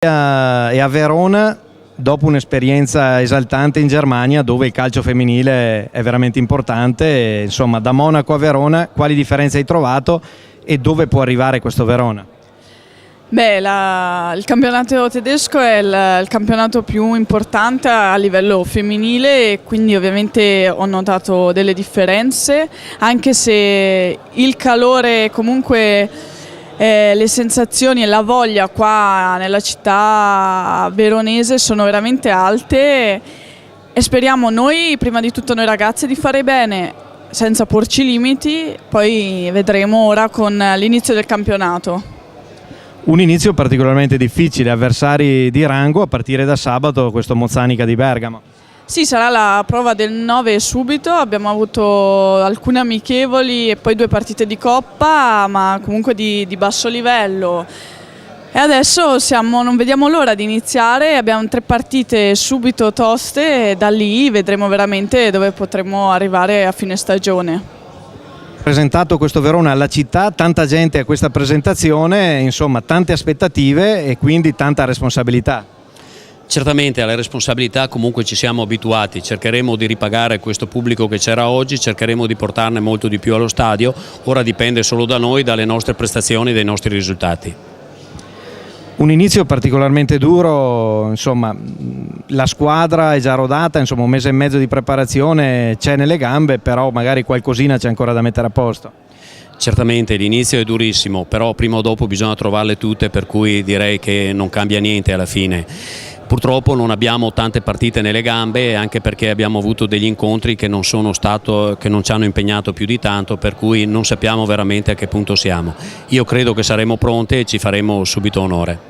E a Verona, dopo un'esperienza esaltante in Germania, dove il calcio femminile è veramente importante, insomma, da Monaco a Verona, quali differenze hai trovato e dove può arrivare questo Verona? Beh, il campionato tedesco è il campionato più importante a livello femminile e quindi ovviamente ho notato delle differenze, anche se il calore comunque... le sensazioni e la voglia qua nella città veronese sono veramente alte e speriamo noi, prima di tutto noi ragazze, di fare bene senza porci limiti, poi vedremo ora con l'inizio del campionato. Un inizio particolarmente difficile, avversari di rango a partire da sabato, questo Mozzanica di Bergamo. Sì, sarà la prova del 9 subito, abbiamo avuto alcune amichevoli e poi 2 partite di Coppa, ma comunque di basso livello. E adesso non vediamo l'ora di iniziare, abbiamo 3 partite subito toste e da lì vedremo veramente dove potremo arrivare a fine stagione. Presentato questo Verona alla città, tanta gente a questa presentazione, insomma tante aspettative e quindi tanta responsabilità. Certamente alle responsabilità comunque ci siamo abituati, cercheremo di ripagare questo pubblico che c'era oggi, cercheremo di portarne molto di più allo stadio, ora dipende solo da noi, dalle nostre prestazioni, dai nostri risultati. Un inizio particolarmente duro, insomma la squadra è già rodata, insomma 1 mese e mezzo di preparazione c'è nelle gambe, però magari qualcosina c'è ancora da mettere a posto. Certamente l'inizio è durissimo, però prima o dopo bisogna trovarle tutte, per cui direi che non cambia niente alla fine. Purtroppo non abbiamo tante partite nelle gambe, anche perché abbiamo avuto degli incontri che non ci hanno impegnato più di tanto, per cui non sappiamo veramente a che punto siamo. Io credo che saremo pronte e ci faremo subito onore.